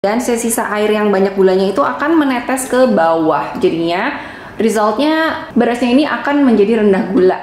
dan sisa air yang banyak gulanya itu akan menetes ke bawah. Jadinya resultnya berasnya ini akan menjadi rendah gula.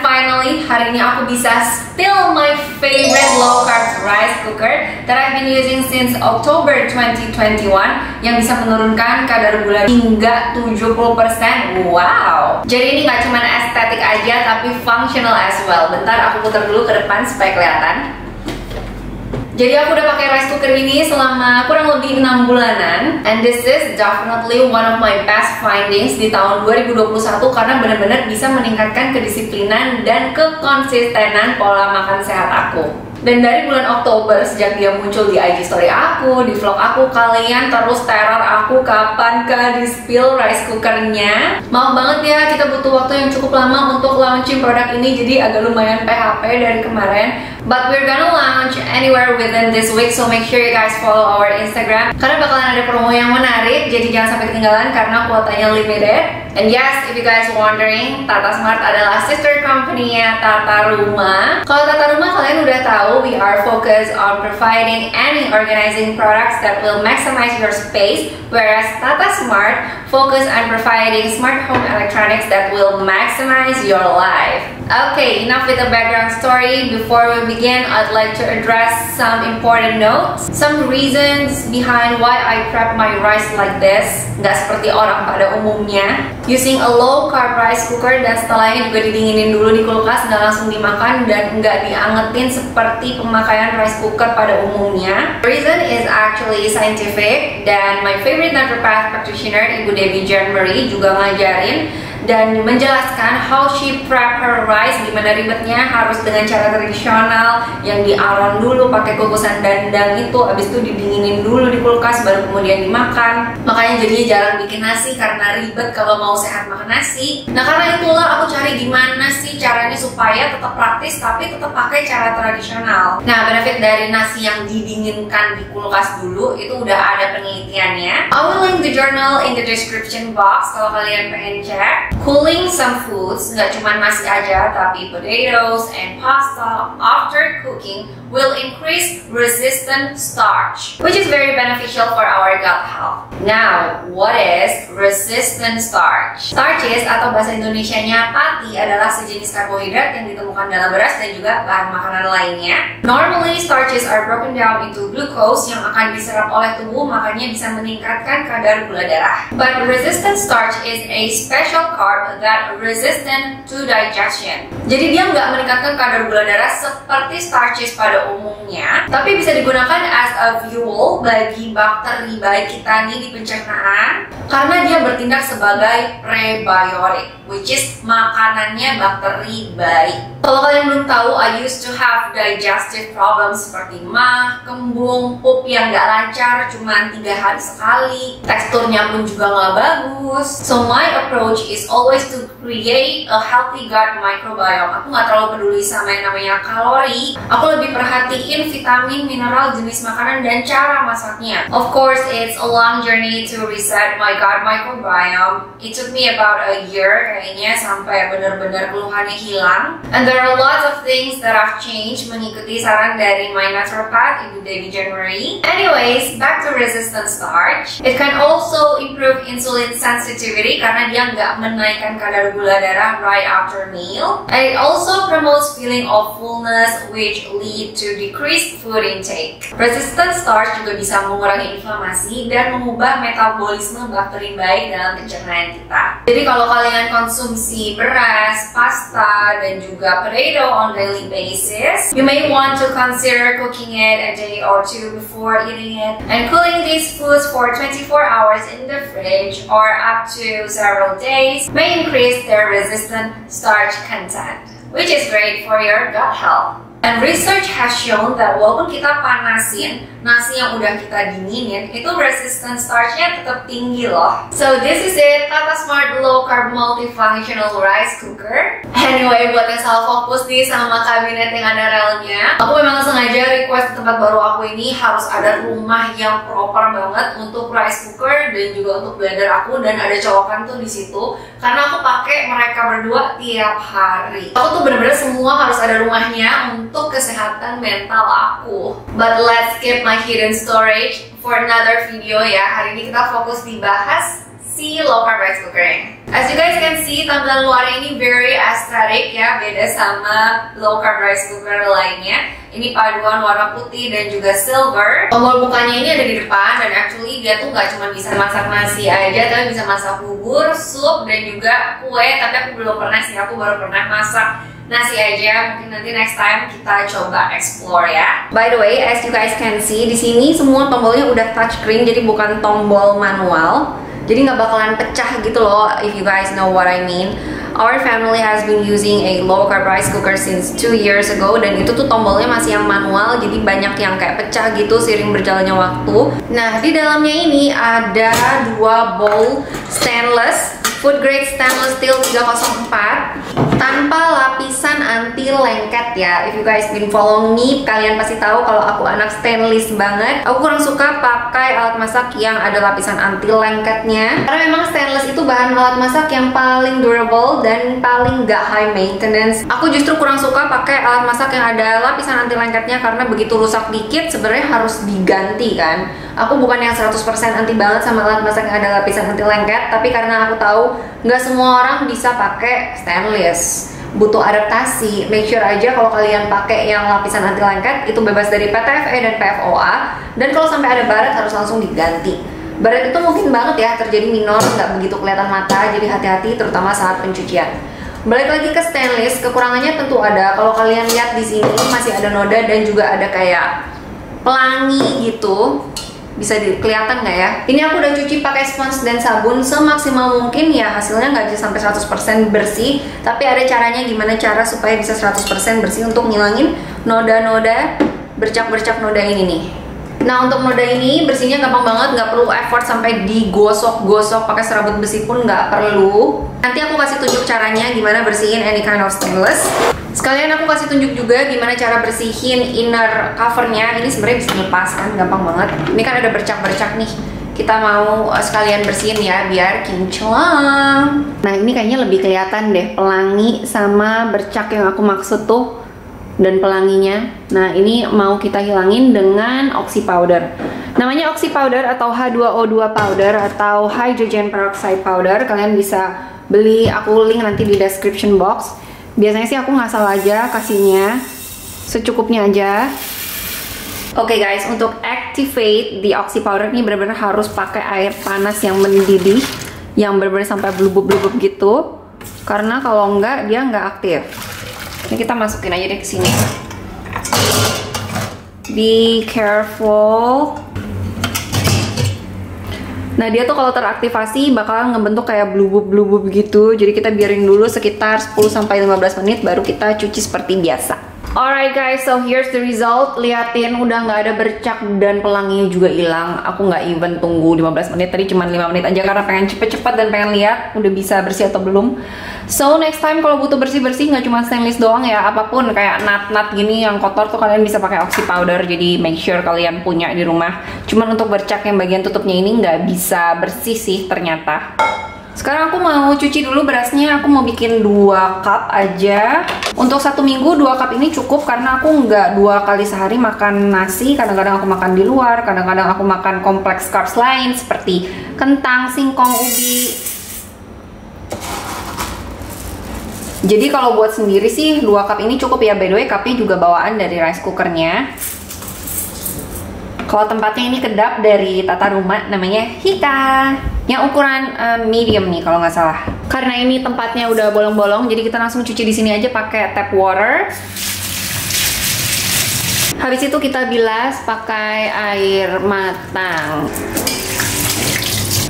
Finally, hari ini aku bisa spill my favorite low carb rice cooker that I've been using since October 2021 yang bisa menurunkan kadar gula hingga 70%. Wow! Jadi ini gak cuma estetik aja tapi functional as well. Bentar aku putar dulu ke depan supaya kelihatan. Jadi aku udah pakai rice cooker ini selama kurang lebih 6 bulanan, and this is definitely one of my best findings di tahun 2021 karena benar-benar bisa meningkatkan kedisiplinan dan kekonsistenan pola makan sehat aku. Dan dari bulan Oktober, sejak dia muncul di IG story aku, di vlog aku, kalian terus teror aku kapankah di spill rice cookernya. Maaf banget ya, kita butuh waktu yang cukup lama untuk launching produk ini, jadi agak lumayan PHP dari kemarin. But we're gonna launch anywhere within this week, so make sure you guys follow our Instagram karena bakalan ada promo yang menarik, jadi jangan sampai ketinggalan karena kuotanya limited. And yes, if you guys wondering, Tata Smart adalah sister company-nya Tata Rumah. Kalau Tata Rumah kalian udah tahu, we are focused on providing any organizing products that will maximize your space, whereas Tata Smart focus on providing smart home electronics that will maximize your life. Okay, enough with the background story. Before we begin, I'd like to address some important notes, some reasons behind why I prep my rice like this, nggak seperti orang pada umumnya. Using a low carb rice cooker dan setelahnya juga didinginin dulu di kulkas, nggak langsung dimakan dan nggak diangetin seperti pemakaian rice cooker pada umumnya. The reason is actually scientific, dan my favorite naturopath practitioner Ibu Debbie Jean Marie juga ngajarin dan menjelaskan how she prep her rice, gimana ribetnya, harus dengan cara tradisional yang diaron dulu pakai kukusan dandang itu, habis itu didinginin dulu di kulkas baru kemudian dimakan. Makanya jadinya jarang bikin nasi karena ribet kalau mau sehat makan nasi. Nah karena itulah aku cari gimana sih caranya supaya tetap praktis tapi tetap pakai cara tradisional. Nah benefit dari nasi yang didinginkan di kulkas dulu itu udah ada penelitiannya. I will link the journal in the description box kalau kalian pengen cek. Cooling some foods, nggak cuma nasi aja, tapi potatoes and pasta after cooking will increase resistant starch, which is very beneficial for our gut health. Now, what is resistant starch? Starches atau bahasa Indonesianya pati adalah sejenis karbohidrat yang ditemukan dalam beras dan juga bahan makanan lainnya. Normally, starches are broken down into glucose yang akan diserap oleh tubuh, makanya bisa meningkatkan kadar gula darah. But resistant starch is a special carb that resistant to digestion. Jadi dia nggak meningkatkan kadar gula darah seperti starches pada umumnya, tapi bisa digunakan as a fuel bagi bakteri baik kita nih di pencernaan karena dia bertindak sebagai prebiotic, which is makanannya bakteri baik. Kalau kalian belum tahu, I used to have digestive problems seperti mah, kembung, pup yang nggak lancar cuma 3 hari sekali, teksturnya pun juga nggak bagus. So my approach is always to create a healthy gut microbiome. Aku nggak terlalu peduli sama yang namanya kalori, aku lebih perhatiin vitamin, mineral, jenis makanan, dan cara masaknya. Of course, it's a long journey to reset my gut microbiome. It took me about a year kayaknya sampai benar-benar keluhannya hilang. And there are lots of things that I've changed mengikuti saran dari my naturopath, Ibu Debbie Jean Marie. Anyways, back to resistant starch. It can also improve insulin sensitivity karena dia nggak menaikkan kadar gula darah right after meal. And it also promotes feeling of fullness, which lead to decreased food intake. Resistant starch juga bisa mengurangi inflamasi dan mengubah metabolisme bakteri baik dalam pencernaan kita. Jadi kalau kalian konsumsi beras, pasta, dan juga potato on daily basis, you may want to consider cooking it a day or 2 before eating it and cooling these foods for 24 hours in the fridge or up to several days may increase their resistant starch content, which is great for your gut health. And research has shown that walaupun kita panasin nasi yang udah kita dinginin, itu resistance starchnya tetap tinggi loh. So this is it, Tata Smart Low Carb Multifunctional Rice Cooker. Anyway, buat yang salah fokus nih sama kabinet yang ada relnya, aku memang sengaja request tempat baru aku ini harus ada rumah yang proper banget untuk rice cooker dan juga untuk blender aku, dan ada colokan tuh di situ karena aku pakai mereka berdua tiap hari. Aku tuh bener-bener semua harus ada rumahnya untuk kesehatan mental aku. But let's skip my hidden storage for another video ya. Hari ini kita fokus dibahas si low carb rice cooker. As you guys can see, tampilan luarnya ini very aesthetic ya, beda sama low carb rice cooker lainnya. Ini paduan warna putih dan juga silver. Tombol bukanya ini ada di depan, dan actually dia tuh nggak cuma bisa masak nasi aja, tapi bisa masak bubur, sup, dan juga kue. Tapi aku belum pernah sih, aku baru pernah masak nasi aja. Mungkin nanti next time kita coba explore ya. By the way, as you guys can see, di sini semua tombolnya udah touchscreen, jadi bukan tombol manual. Jadi nggak bakalan pecah gitu loh, if you guys know what I mean. Our family has been using a low carb rice cooker since 2 years ago, dan itu tuh tombolnya masih yang manual, jadi banyak yang kayak pecah gitu seiring berjalannya waktu. Nah, di dalamnya ini ada 2 bowl stainless, food grade stainless steel 304 tanpa lapisan anti lengket ya. If you guys been following me, kalian pasti tahu kalau aku anak stainless banget. Aku kurang suka pakai alat masak yang ada lapisan anti lengketnya, karena memang stainless itu bahan alat masak yang paling durable dan paling gak high maintenance. Aku justru kurang suka pakai alat masak yang ada lapisan anti lengketnya, karena begitu rusak dikit sebenarnya harus diganti kan. Aku bukan yang 100% anti banget sama alat masak yang ada lapisan anti lengket, tapi karena aku tahu nggak semua orang bisa pakai stainless, butuh adaptasi. Make sure aja kalau kalian pakai yang lapisan anti lengket itu bebas dari PTFE dan PFOA, dan kalau sampai ada baret harus langsung diganti. Baret itu mungkin banget ya terjadi minor, nggak begitu kelihatan mata, jadi hati-hati terutama saat pencucian. Balik lagi ke stainless, kekurangannya tentu ada. Kalau kalian lihat di sini masih ada noda dan juga ada kayak pelangi gitu. Bisa kelihatan nggak ya? Ini aku udah cuci pakai spons dan sabun semaksimal mungkin ya, hasilnya nggak sampai 100% bersih, tapi ada caranya gimana cara supaya bisa 100% bersih untuk ngilangin noda-noda, bercak-bercak noda ini nih. Nah, untuk noda ini bersihnya gampang banget, nggak perlu effort sampai digosok-gosok pakai serabut besi pun nggak perlu. Nanti aku kasih tunjuk caranya gimana bersihin any kind of stainless. Sekalian aku kasih tunjuk juga gimana cara bersihin inner covernya. Ini sebenarnya bisa dilepas kan, gampang banget. Ini kan ada bercak-bercak nih. Kita mau sekalian bersihin ya biar kinclong. Nah, ini kayaknya lebih kelihatan deh pelangi sama bercak yang aku maksud tuh, dan pelanginya. Nah, ini mau kita hilangin dengan oxy powder. Namanya oxy powder atau H2O2 powder atau hydrogen peroxide powder. Kalian bisa beli, aku link nanti di description box. Biasanya sih aku ngasal aja kasihnya, secukupnya aja. Oke guys, untuk activate the oxy powder ini benar-benar harus pakai air panas yang mendidih, yang benar-benar sampai blubub-blubub gitu. Karena kalau enggak dia nggak aktif. Ini kita masukin aja deh ke sini. Be careful. Nah, dia tuh kalau teraktivasi bakal ngebentuk kayak blubub-blubub gitu. Jadi kita biarin dulu sekitar 10-15 menit baru kita cuci seperti biasa. Alright guys, so here's the result. Liatin udah nggak ada bercak dan pelanginya juga hilang. Aku nggak even tunggu 15 menit, tadi cuma 5 menit aja karena pengen cepet-cepet dan pengen lihat udah bisa bersih atau belum. So next time kalau butuh bersih-bersih nggak cuma stainless doang ya, apapun kayak nut-nut gini yang kotor tuh kalian bisa pakai oxy powder. Jadi make sure kalian punya di rumah. Cuman untuk bercak yang bagian tutupnya ini nggak bisa bersih sih ternyata. Sekarang aku mau cuci dulu berasnya. Aku mau bikin 2 cup aja. Untuk 1 minggu 2 cup ini cukup karena aku nggak 2 kali sehari makan nasi. Kadang-kadang aku makan di luar, kadang-kadang aku makan kompleks carbs lain seperti kentang, singkong, ubi. Jadi kalau buat sendiri sih 2 cup ini cukup ya. By the way, cupnya juga bawaan dari rice cookernya. Kalau tempatnya ini kedap dari Tata Rumah, namanya Hika. Yang ukuran medium nih kalau nggak salah. Karena ini tempatnya udah bolong-bolong, jadi kita langsung cuci di sini aja pakai tap water. Habis itu kita bilas pakai air matang.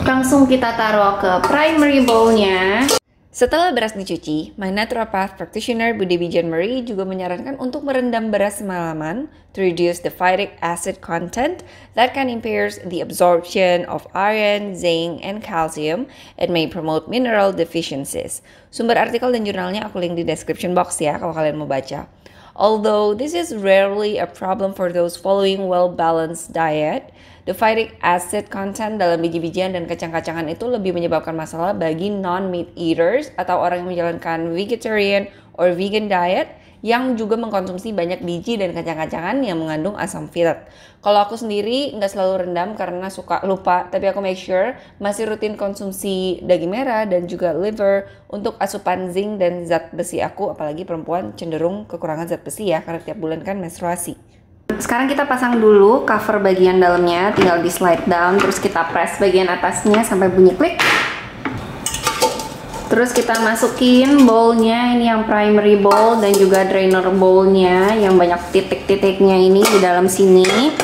Langsung kita taruh ke primary bowl-nya. Setelah beras dicuci, my naturopath practitioner Bu Debbie Jan Marie juga menyarankan untuk merendam beras semalaman to reduce the phytic acid content that can impair the absorption of iron, zinc, and calcium and may promote mineral deficiencies. Sumber artikel dan jurnalnya aku link di description box ya kalau kalian mau baca. Although this is rarely a problem for those following well-balanced diet, the phytic acid content dalam biji-bijian dan kacang-kacangan itu lebih menyebabkan masalah bagi non-meat eaters atau orang yang menjalankan vegetarian or vegan diet yang juga mengkonsumsi banyak biji dan kacang-kacangan yang mengandung asam folat. Kalau aku sendiri nggak selalu rendam karena suka lupa, tapi aku make sure masih rutin konsumsi daging merah dan juga liver untuk asupan zinc dan zat besi aku, apalagi perempuan cenderung kekurangan zat besi ya, karena tiap bulan kan menstruasi. Sekarang kita pasang dulu cover bagian dalamnya, tinggal di slide down, terus kita press bagian atasnya sampai bunyi klik. Terus kita masukin bowlnya, ini yang primary bowl dan juga drainer bowlnya yang banyak titik-titiknya ini di dalam sini.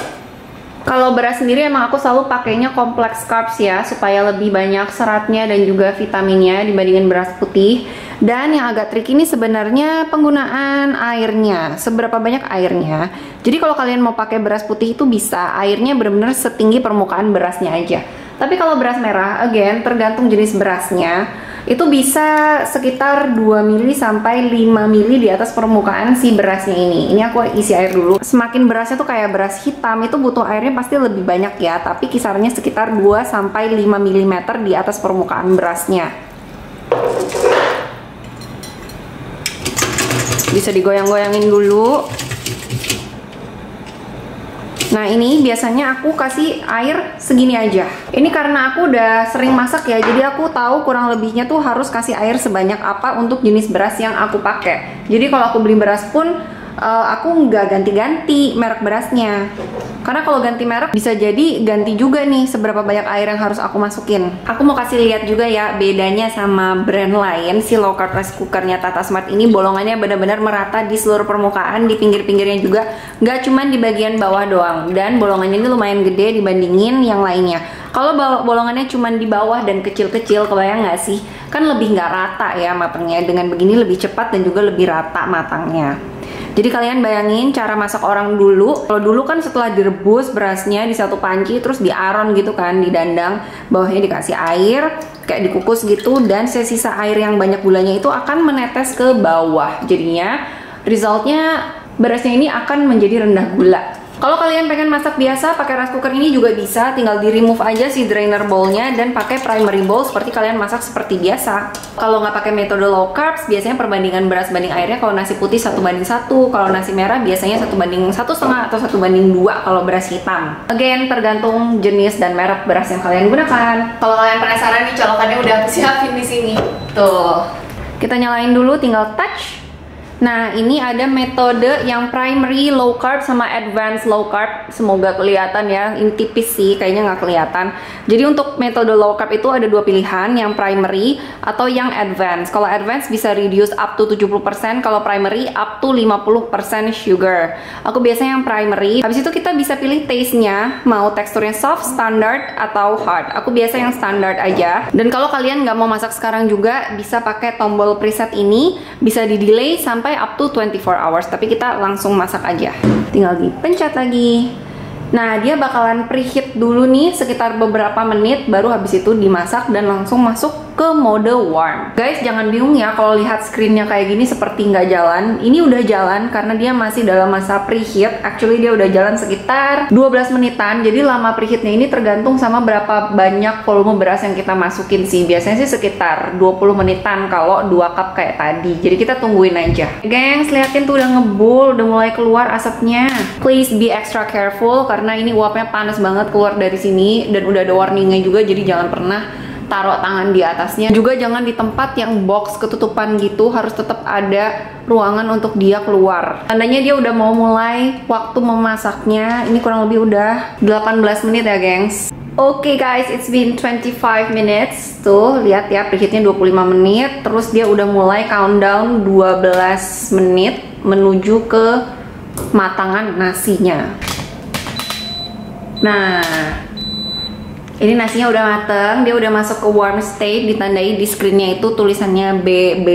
Kalau beras sendiri emang aku selalu pakainya complex carbs ya, supaya lebih banyak seratnya dan juga vitaminnya dibandingin beras putih. Dan yang agak tricky ini sebenarnya penggunaan airnya, seberapa banyak airnya. Jadi kalau kalian mau pakai beras putih itu bisa, airnya benar-benar setinggi permukaan berasnya aja. Tapi kalau beras merah, again, tergantung jenis berasnya. Itu bisa sekitar 2 mili sampai 5 mili di atas permukaan si berasnya ini. Ini aku isi air dulu. Semakin berasnya tuh kayak beras hitam, itu butuh airnya pasti lebih banyak ya. Tapi kisarannya sekitar 2 sampai 5 mm di atas permukaan berasnya. Bisa digoyang-goyangin dulu. Nah ini biasanya aku kasih air segini aja. Ini karena aku udah sering masak ya, jadi aku tahu kurang lebihnya tuh harus kasih air sebanyak apa untuk jenis beras yang aku pakai. Jadi kalau aku beli beras pun aku nggak ganti-ganti merek berasnya. Karena kalau ganti merek bisa jadi ganti juga nih seberapa banyak air yang harus aku masukin. Aku mau kasih lihat juga ya bedanya sama brand lain. Si low carb rice cookernya Tata Smart ini bolongannya benar-benar merata di seluruh permukaan, di pinggir-pinggirnya juga, nggak cuma di bagian bawah doang. Dan bolongannya ini lumayan gede dibandingin yang lainnya. Kalau bolongannya cuma di bawah dan kecil-kecil, kebayang nggak sih? Kan lebih nggak rata ya matangnya. Dengan begini lebih cepat dan juga lebih rata matangnya. Jadi kalian bayangin cara masak orang dulu. Kalau dulu kan setelah direbus berasnya di satu panci, terus diaron gitu kan, didandang, bawahnya dikasih air, kayak dikukus gitu, dan sisa air yang banyak gulanya itu akan menetes ke bawah. Jadinya resultnya berasnya ini akan menjadi rendah gula. Kalau kalian pengen masak biasa pakai rice cooker ini juga bisa, tinggal di remove aja si drainer bowlnya dan pakai primary bowl seperti kalian masak seperti biasa. Kalau nggak pakai metode low carbs, biasanya perbandingan beras banding airnya kalau nasi putih 1:1, kalau nasi merah biasanya 1:1,5 atau 1:2 kalau beras hitam. Again, tergantung jenis dan merek beras yang kalian gunakan. Kalau kalian penasaran nih colokannya udah aku siapin di sini. Tuh. Kita nyalain dulu, tinggal touch. Nah ini ada metode yang primary low carb sama advanced low carb. Semoga kelihatan ya, ini tipis sih, kayaknya nggak kelihatan. Jadi untuk metode low carb itu ada dua pilihan, yang primary atau yang advanced. Kalau advanced bisa reduce up to 70%, kalau primary up to 50% sugar. Aku biasanya yang primary. Habis itu kita bisa pilih taste-nya, mau teksturnya soft, standard, atau hard. Aku biasa yang standard aja. Dan kalau kalian nggak mau masak sekarang juga, bisa pakai tombol preset ini, bisa di delay sampai up to 24 hours, tapi kita langsung masak aja, tinggal dipencet lagi. Nah dia bakalan preheat dulu nih sekitar beberapa menit, baru habis itu dimasak dan langsung masuk ke mode warm. Guys jangan bingung ya kalau lihat screennya kayak gini seperti nggak jalan. Ini udah jalan karena dia masih dalam masa preheat. Actually dia udah jalan sekitar 12 menitan. Jadi lama preheatnya ini tergantung sama berapa banyak volume beras yang kita masukin sih. Biasanya sih sekitar 20 menitan kalau 2 cup kayak tadi. Jadi kita tungguin aja. Gengs, liatin tuh udah ngebul, udah mulai keluar asapnya. Please be extra careful karena ini uapnya panas banget keluar dari sini dan udah ada warningnya juga, jadi jangan pernah taruh tangan di atasnya. Juga jangan di tempat yang box ketutupan gitu, harus tetap ada ruangan untuk dia keluar. Tandanya dia udah mau mulai waktu memasaknya. Ini kurang lebih udah 18 menit ya gengs. Oke guys, it's been 25 minutes. Tuh, lihat ya preheatnya 25 menit. Terus dia udah mulai countdown 12 menit menuju ke matangan nasinya. Nah, Ini nasinya udah mateng, dia udah masuk ke warm state, ditandai di screennya itu tulisannya BB.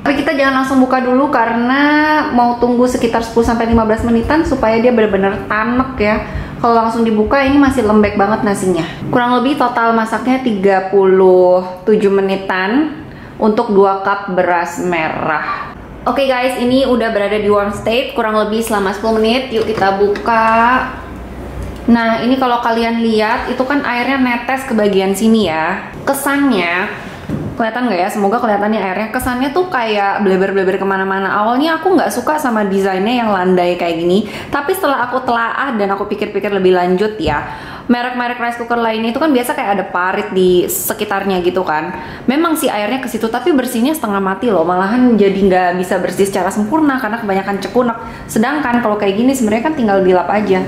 Tapi kita jangan langsung buka dulu karena mau tunggu sekitar 10-15 menitan supaya dia benar-benar tanek ya. Kalau langsung dibuka ini masih lembek banget nasinya. Kurang lebih total masaknya 37 menitan untuk 2 cup beras merah. Oke guys, ini udah berada di warm state kurang lebih selama 10 menit. Yuk kita buka. Nah, ini kalau kalian lihat, itu kan airnya netes ke bagian sini ya. Kesannya, kelihatan nggak ya? Semoga kelihatannya airnya. Kesannya tuh kayak bleber-bleber kemana-mana. Awalnya aku nggak suka sama desainnya yang landai kayak gini. Tapi setelah aku telaah dan aku pikir-pikir lebih lanjut ya, merek-merek rice cooker lainnya itu kan biasa kayak ada parit di sekitarnya gitu kan. Memang sih airnya ke situ, tapi bersihnya setengah mati loh. Malahan jadi nggak bisa bersih secara sempurna karena kebanyakan cekunek. Sedangkan kalau kayak gini sebenarnya kan tinggal dilap aja.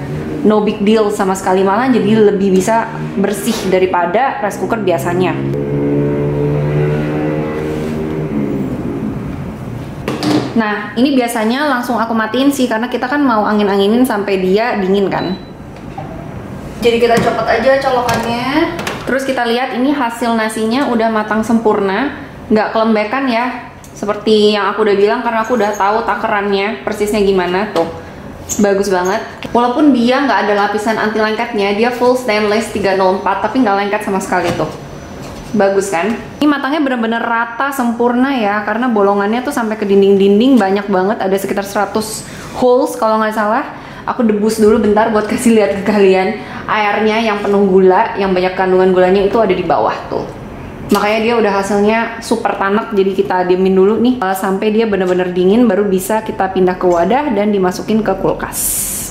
No big deal sama sekali, malah jadi lebih bisa bersih daripada rice cooker biasanya. Nah, ini biasanya langsung aku matiin sih karena kita kan mau angin-anginin sampai dia dingin kan. Jadi kita copot aja colokannya. Terus kita lihat ini hasil nasinya udah matang sempurna, nggak kelembekan ya. Seperti yang aku udah bilang karena aku udah tahu takarannya persisnya gimana tuh. Bagus banget. Walaupun dia nggak ada lapisan anti lengketnya, dia full stainless 304 tapi nggak lengket sama sekali tuh. Bagus kan? Ini matangnya bener-bener rata sempurna ya, karena bolongannya tuh sampai ke dinding-dinding banyak banget, ada sekitar 100 holes kalau nggak salah. Aku debus dulu bentar buat kasih lihat ke kalian. Airnya yang penuh gula, yang banyak kandungan gulanya itu ada di bawah tuh. Makanya dia udah hasilnya super tanak, jadi kita diemin dulu nih sampai dia bener-bener dingin, baru bisa kita pindah ke wadah dan dimasukin ke kulkas.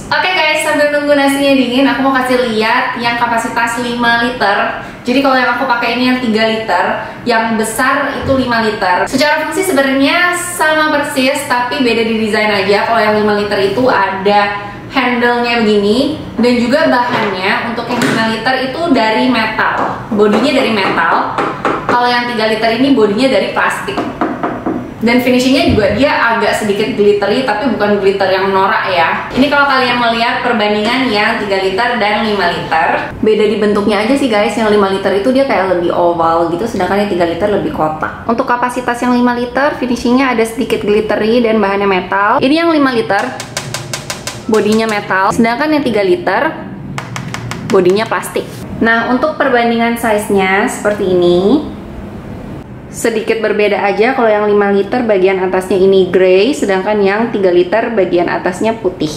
Oke guys, sambil nunggu nasinya dingin, aku mau kasih lihat yang kapasitas 5 liter. Jadi kalau yang aku pakai ini yang 3 liter, yang besar itu 5 liter. Secara fungsi sebenarnya sama persis, tapi beda di desain aja. Kalau yang 5 liter itu ada handle-nya begini, dan juga bahannya untuk yang 5 liter itu dari metal, bodinya dari metal. Kalau yang 3 liter ini bodinya dari plastik. Dan finishingnya juga dia agak sedikit glittery, tapi bukan glitter yang norak ya. Ini kalau kalian melihat perbandingan yang 3 liter dan 5 liter, beda di bentuknya aja sih guys. Yang 5 liter itu dia kayak lebih oval gitu, sedangkan yang 3 liter lebih kotak. Untuk kapasitas yang 5 liter, finishingnya ada sedikit glittery dan bahannya metal. Ini yang 5 liter, bodinya metal, sedangkan yang 3 liter bodinya plastik. Nah, untuk perbandingan size-nya seperti ini. Sedikit berbeda aja, kalau yang 5 liter bagian atasnya ini grey, sedangkan yang 3 liter bagian atasnya putih.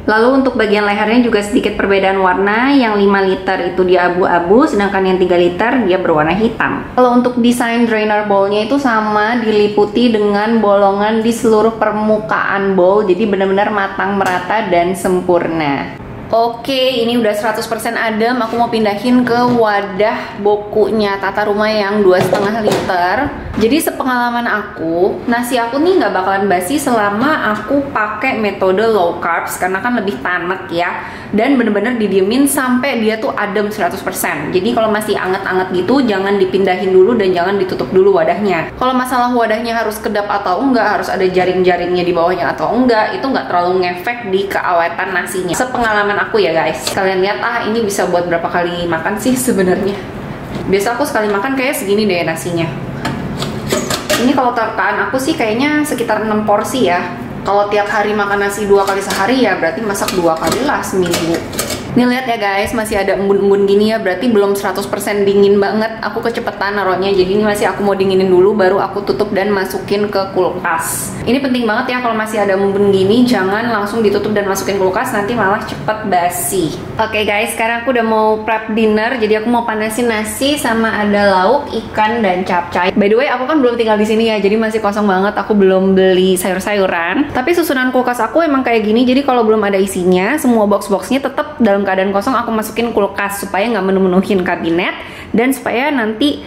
Lalu untuk bagian lehernya juga sedikit perbedaan warna, yang 5 liter itu dia abu-abu, sedangkan yang 3 liter dia berwarna hitam. Kalau untuk desain drainer bowl-nya itu sama, diliputi dengan bolongan di seluruh permukaan bowl, jadi benar-benar matang, merata, dan sempurna. Oke, ini udah 100% adem. Aku mau pindahin ke wadah bokunya tata rumah yang 2,5 liter. Jadi sepengalaman aku, nasi aku nih nggak bakalan basi selama aku pakai metode low carbs, karena kan lebih tanek ya. Dan bener-bener didiemin sampai dia tuh adem 100%. Jadi kalau masih anget-anget gitu, jangan dipindahin dulu dan jangan ditutup dulu wadahnya. Kalau masalah wadahnya harus kedap atau enggak, harus ada jaring-jaringnya di bawahnya atau enggak, itu nggak terlalu ngefek di keawetan nasinya. Sepengalaman aku ya guys. Kalian lihat, ini bisa buat berapa kali makan sih sebenarnya. Biasa aku sekali makan kayak segini deh nasinya. Ini kalau terkaan aku sih kayaknya sekitar 6 porsi ya. Kalau tiap hari makan nasi 2 kali sehari ya berarti masak 2 kali lah seminggu. Nih lihat ya guys, masih ada embun-embun gini ya, berarti belum 100% dingin banget. Aku kecepetan naruhnya, jadi ini masih aku mau dinginin dulu baru aku tutup dan masukin ke kulkas. Ini penting banget ya, kalau masih ada embun gini jangan langsung ditutup dan masukin kulkas, nanti malah cepet basi. Oke guys, sekarang aku udah mau prep dinner, jadi aku mau panasin nasi sama ada lauk, ikan, dan capcay. By the way, aku kan belum tinggal di sini ya, jadi masih kosong banget, aku belum beli sayur-sayuran. Tapi susunan kulkas aku emang kayak gini, jadi kalau belum ada isinya, semua box-boxnya tetap dalam keadaan kosong aku masukin kulkas supaya nggak menu-menuhin kabinet, dan supaya nanti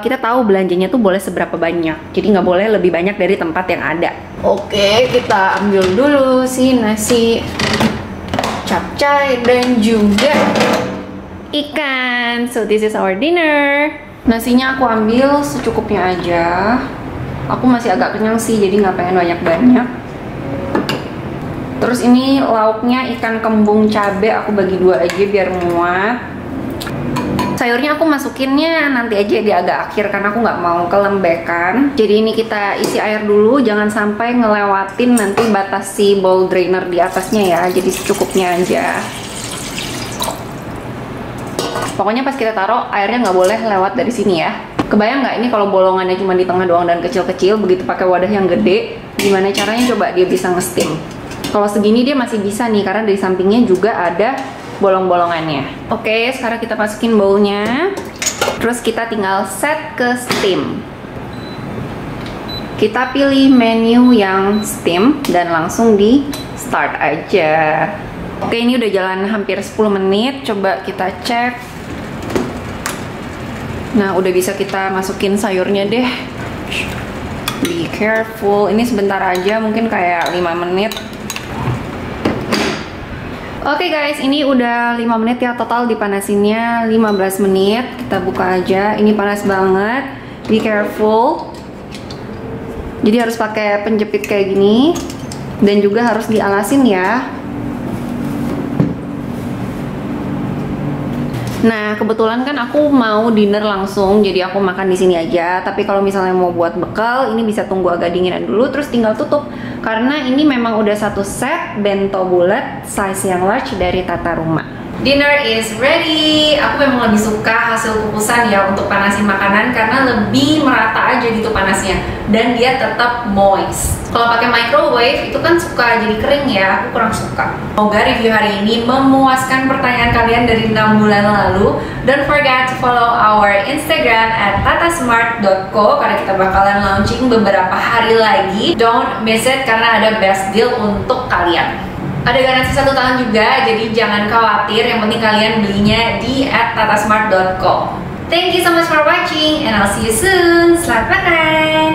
kita tahu belanjanya tuh boleh seberapa banyak, jadi nggak boleh lebih banyak dari tempat yang ada. Oke, kita ambil dulu si nasi, capcay, dan juga ikan. So this is our dinner. Nasinya aku ambil secukupnya aja, aku masih agak kenyang sih, jadi nggak pengen banyak-banyak. Terus ini lauknya ikan kembung cabe, aku bagi 2 aja biar muat. Sayurnya aku masukinnya nanti aja di agak akhir karena aku nggak mau kelembekan. Jadi ini kita isi air dulu, jangan sampai ngelewatin nanti batas si bowl drainer di atasnya ya. Jadi secukupnya aja. Pokoknya pas kita taruh airnya nggak boleh lewat dari sini ya. Kebayang nggak ini kalau bolongannya cuma di tengah doang dan kecil-kecil, begitu pakai wadah yang gede, gimana caranya coba dia bisa nge-steam? Kalau segini dia masih bisa nih karena dari sampingnya juga ada bolong-bolongannya. Oke, sekarang kita masukin bowlnya. Terus kita tinggal set ke steam. Kita pilih menu yang steam dan langsung di start aja. Oke, ini udah jalan hampir 10 menit. Coba kita cek. Nah, udah bisa kita masukin sayurnya deh. Be careful. Ini sebentar aja, mungkin kayak 5 menit. Oke guys, ini udah 5 menit ya total dipanasinnya 15 menit. Kita buka aja. Ini panas banget. Be careful. Jadi harus pakai penjepit kayak gini dan juga harus dialasin ya. Nah, kebetulan kan aku mau dinner langsung, jadi aku makan di sini aja. Tapi kalau misalnya mau buat bekal, ini bisa tunggu agak dinginan dulu, terus tinggal tutup. Karena ini memang udah satu set bento bulat size yang large dari Tata Rumah. Dinner is ready. Aku memang lebih suka hasil kukusan ya untuk panasin makanan karena lebih merata aja gitu panasnya dan dia tetap moist. Kalau pakai microwave itu kan suka jadi kering ya, aku kurang suka. Semoga review hari ini memuaskan pertanyaan kalian dari 6 bulan lalu. Don't forget to follow our Instagram @tatasmart.co karena kita bakalan launching beberapa hari lagi. Don't miss it karena ada best deal untuk kalian. Ada garansi 1 tahun juga, jadi jangan khawatir, yang penting kalian belinya di @tatasmart.co. Thank you so much for watching and I'll see you soon. Selamat makan!